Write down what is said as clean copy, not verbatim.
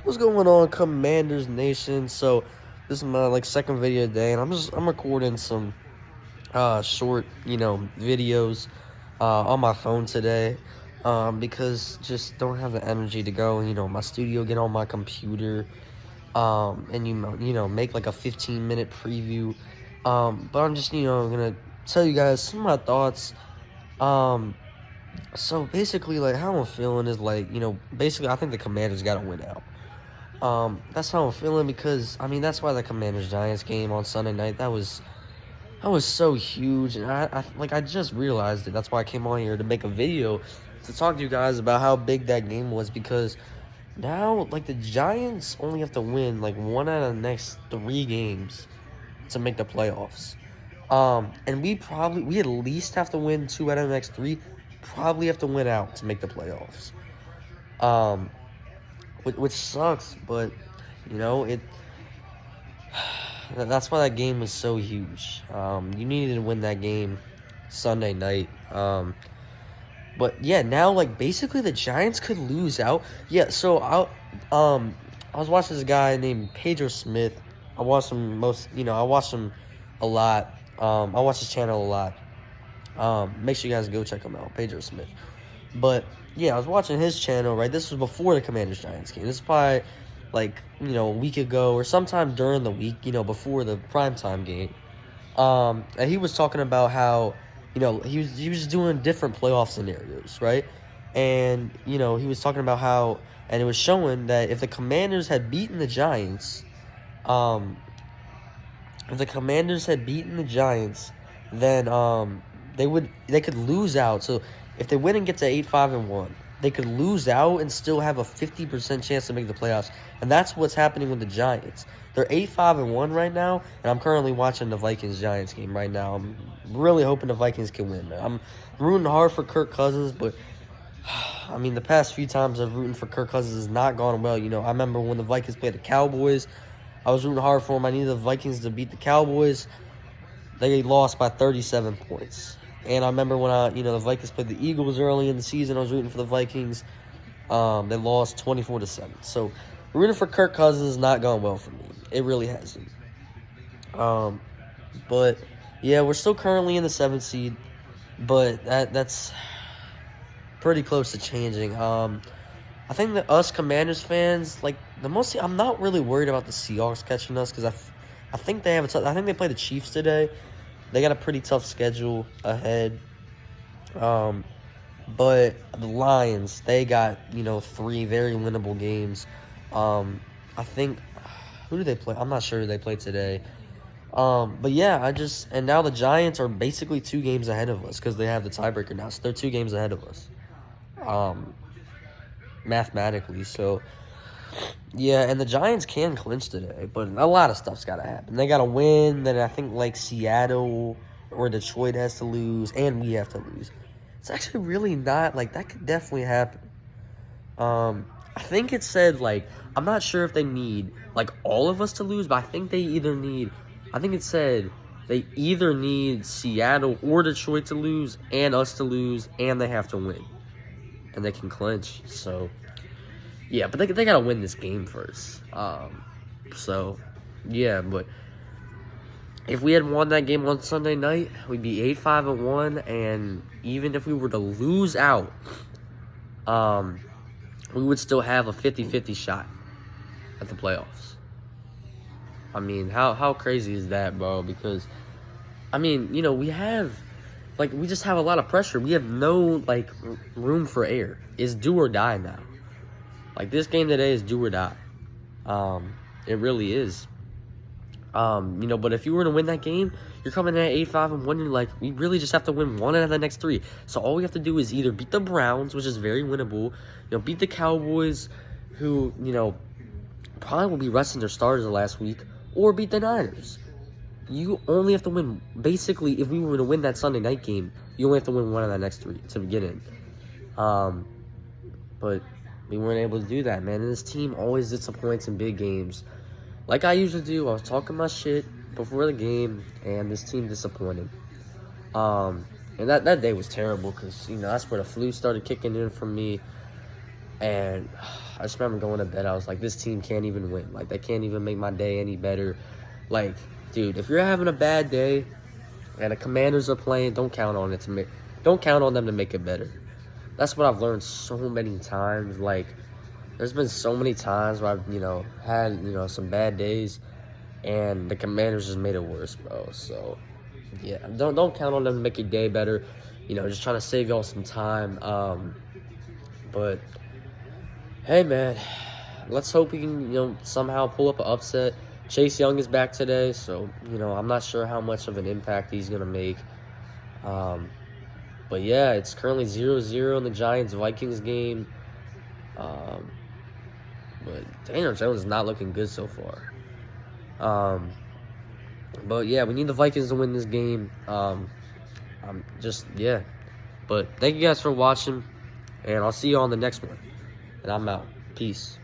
What's going on, Commanders Nation? So this is my second video today, and I'm recording some short videos on my phone today because just don't have the energy to go my studio, get on my computer and make like a 15-minute preview. But I'm just gonna tell you guys some of my thoughts. So basically, like, how I'm feeling is basically I think the Commanders got to win out. That's how I'm feeling because that's why the Commanders-Giants game on Sunday night, that was so huge, and I just realized it. That's why I came on here to make a video to talk to you guys about how big that game was, because now the Giants only have to win one out of the next 3 games to make the playoffs. And we at least have to win 2 out of the next 3. Probably have to win out to make the playoffs. Which sucks, but that's why that game was so huge. You needed to win that game Sunday night. But yeah, now basically the Giants could lose out. Yeah, so I was watching this guy named Pedro Smith. I watched him I watched him a lot. I watch his channel a lot. Make sure you guys go check him out, Pedro Smith. But yeah, I was watching his channel, right? This was before the Commanders-Giants game. This is probably a week ago or sometime during the week, before the primetime game. And he was talking about how, he was doing different playoff scenarios, right? And, he was talking about how, and it was showing that if the Commanders had beaten the Giants, then they could lose out. So if they win and get to 8-5-1, they could lose out and still have a 50% chance to make the playoffs. And that's what's happening with the Giants. They're 8-5-1 right now, and I'm currently watching the Vikings-Giants game right now. I'm really hoping the Vikings can win. I'm rooting hard for Kirk Cousins, but the past few times I've rooting for Kirk Cousins has not gone well. I remember when the Vikings played the Cowboys, I was rooting hard for them. I needed the Vikings to beat the Cowboys. They lost by 37 points. And I remember when the Vikings played the Eagles early in the season, I was rooting for the Vikings. They lost 24-7. So rooting for Kirk Cousins has not gone well for me. It really hasn't. But yeah, we're still currently in the 7th seed, but that's pretty close to changing. I think that us Commanders fans, I'm not really worried about the Seahawks catching us, because I think they have I think they play the Chiefs today. They got a pretty tough schedule ahead. But the Lions, they got, 3 very winnable games. I think, who do they play? I'm not sure who they play today. But yeah, and now the Giants are basically 2 games ahead of us because they have the tiebreaker now. So they're 2 games ahead of us. Mathematically. So yeah, and the Giants can clinch today, but a lot of stuff's got to happen. They got to win. Then I think Seattle or Detroit has to lose, and we have to lose. It's actually really not that could definitely happen. I think it said I'm not sure if they need all of us to lose, but I think they either need. I think it said they either need Seattle or Detroit to lose, and us to lose, and they have to win, and they can clinch. So. Yeah, but they got to win this game first. So, yeah, but if we had won that game on Sunday night, we'd be 8-5-1, and even if we were to lose out, we would still have a 50-50 shot at the playoffs. How crazy is that, bro? Because, we have, we just have a lot of pressure. We have no, room for error. It's do or die now. This game today is do or die. It really is. But if you were to win that game, you're coming in at 8-5-1. You're we really just have to win 1 out of the next 3. So all we have to do is either beat the Browns, which is very winnable, beat the Cowboys, who, probably will be resting their starters the last week, or beat the Niners. You only have to win, basically, if we were to win that Sunday night game, you only have to win 1 of the next 3 to begin in. But we weren't able to do that, man. And this team always disappoints in big games. Like I usually do, I was talking my shit before the game, and this team disappointed. And that day was terrible because, that's where the flu started kicking in for me. And I just remember going to bed. I was like, this team can't even win. Like, they can't even make my day any better. Like, dude, if you're having a bad day and the Commanders are playing, don't count on them to make it better. That's what I've learned so many times. Like, there's been so many times where I've, had, some bad days, and the Commanders just made it worse, bro. So, yeah, don't count on them to make your day better. Just trying to save y'all some time. But hey, man, let's hope we can, somehow pull up an upset. Chase Young is back today, so, I'm not sure how much of an impact he's going to make. But, yeah, it's currently 0-0 in the Giants-Vikings game. But Daniel Jones is not looking good so far. But, yeah, we need the Vikings to win this game. Yeah. But thank you guys for watching, and I'll see you on the next one. And I'm out. Peace.